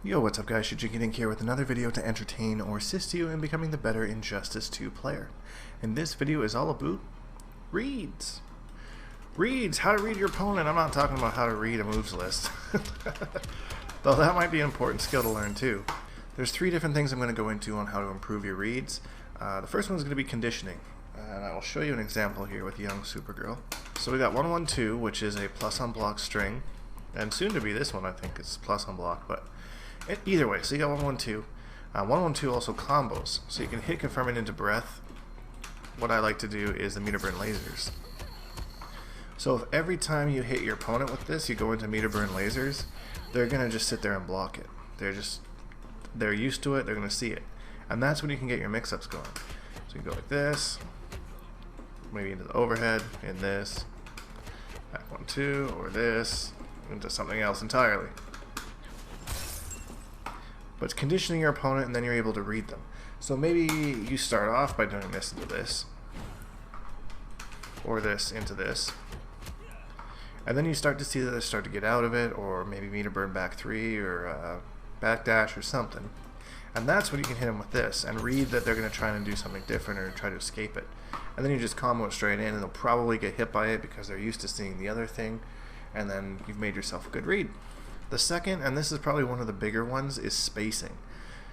Yo, what's up guys, Shujinkydink here with another video to entertain or assist you in becoming the better Injustice 2 player. And this video is all about reads. Reads, how to read your opponent. I'm not talking about how to read a moves list. Though that might be an important skill to learn too. There's three different things I'm going to go into on how to improve your reads. The first one is going to be conditioning. And I will show you an example here with young Supergirl. So we got 112, which is a plus on block string. And soon to be this one, I think, is plus on block, but either way, so you got 112. 112 also combos, so you can hit confirming into breath. What I like to do is the meter burn lasers. So if every time you hit your opponent with this, you go into meter burn lasers, they're gonna just sit there and block it. They're used to it. They're gonna see it, and that's when you can get your mix-ups going. So you can go like this, maybe into the overhead, in this, back 1-2, or this, into something else entirely. But it's conditioning your opponent, and then you're able to read them. So maybe you start off by doing this into this, or this into this, and then you start to see that they start to get out of it, or maybe meter burn back 3, or backdash, or something. And that's when you can hit them with this, and read that they're going to try and do something different, or try to escape it. And then you just combo it straight in, and they'll probably get hit by it because they're used to seeing the other thing, and then you've made yourself a good read. The second, and this is probably one of the bigger ones, is spacing.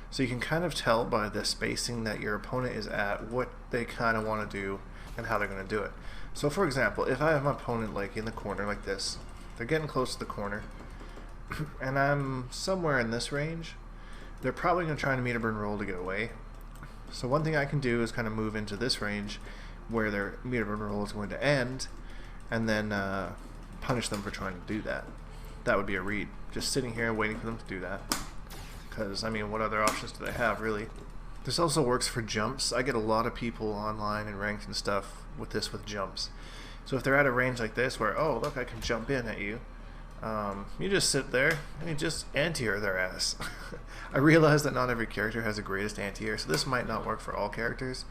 So you can kind of tell by the spacing that your opponent is at what they kind of want to do and how they're going to do it. So for example, if I have my opponent like in the corner like this, they're getting close to the corner, and I'm somewhere in this range, they're probably going to try to meter burn roll to get away. So one thing I can do is kind of move into this range where their meter burn roll is going to end, and then punish them for trying to do that. That would be a read. Just sitting here waiting for them to do that. Because, I mean, what other options do they have, really? This also works for jumps. I get a lot of people online and ranked and stuff with this with jumps. So if they're at a range like this where, oh, look, I can jump in at you, you just sit there and you just anti-air their ass. I realize that not every character has the greatest anti-air, so this might not work for all characters.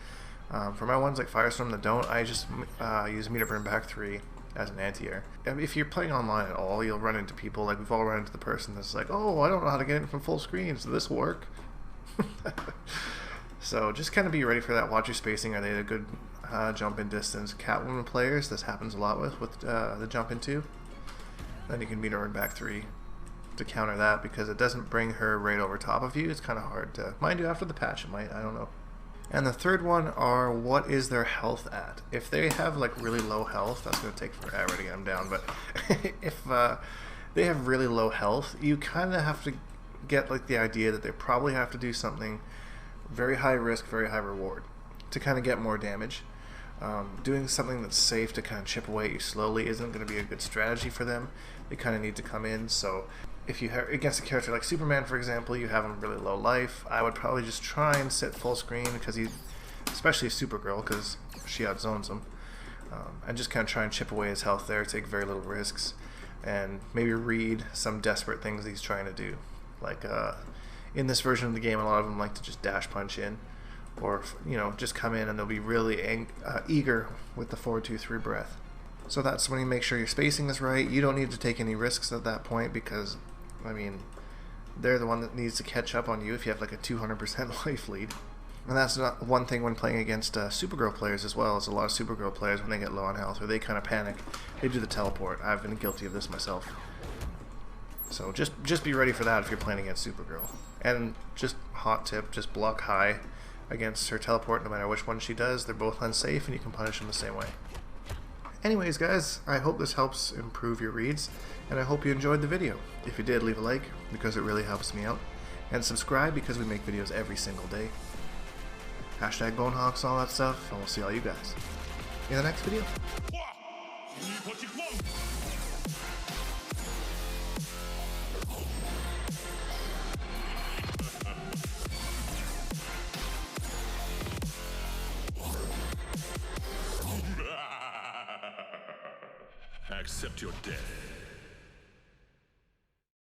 For my ones like Firestorm that don't, I just use meter burn back 3 as an anti-air. If you're playing online at all, you'll run into people, like we've all run into the person that's like, oh, I don't know how to get in from full screen, so this will work. So just kind of be ready for that. Watch your spacing. Are they a good jump in distance? Catwoman players, this happens a lot with the jump into. Then you can meter burn back 3 to counter that, because it doesn't bring her right over top of you. It's kind of hard to, mind you, after the patch it might, I don't know. And the third one are, what is their health at? If they have like really low health, that's going to take forever to get them down, but if they have really low health, you kind of have to get like the idea that they probably have to do something very high risk, very high reward to kind of get more damage. Doing something that's safe to kind of chip away at you slowly isn't going to be a good strategy for them. They kind of need to come in. So if you have against a character like Superman, for example, you have him really low life, I would probably just try and sit full screen, because he, especially Supergirl, because she outzones him, and just kind of try and chip away his health there, take very little risks, and maybe read some desperate things that he's trying to do. Like in this version of the game, a lot of them like to just dash punch in, or just come in and they'll be really eager with the 4-2-3 breath. So that's when you make sure your spacing is right. You don't need to take any risks at that point, because I mean, they're the one that needs to catch up on you if you have like a 200% life lead. And that's not one thing when playing against Supergirl players as well. Is a lot of Supergirl players, when they get low on health or they kind of panic, they do the teleport. I've been guilty of this myself. So just be ready for that if you're playing against Supergirl. And just hot tip, just block high against her teleport no matter which one she does. They're both unsafe and you can punish them the same way. Anyways guys, I hope this helps improve your reads, and I hope you enjoyed the video. If you did, leave a like, because it really helps me out, and subscribe, because we make videos every single day. Hashtag Bonehawks, all that stuff, and we'll see all you guys in the next video. Accept your death.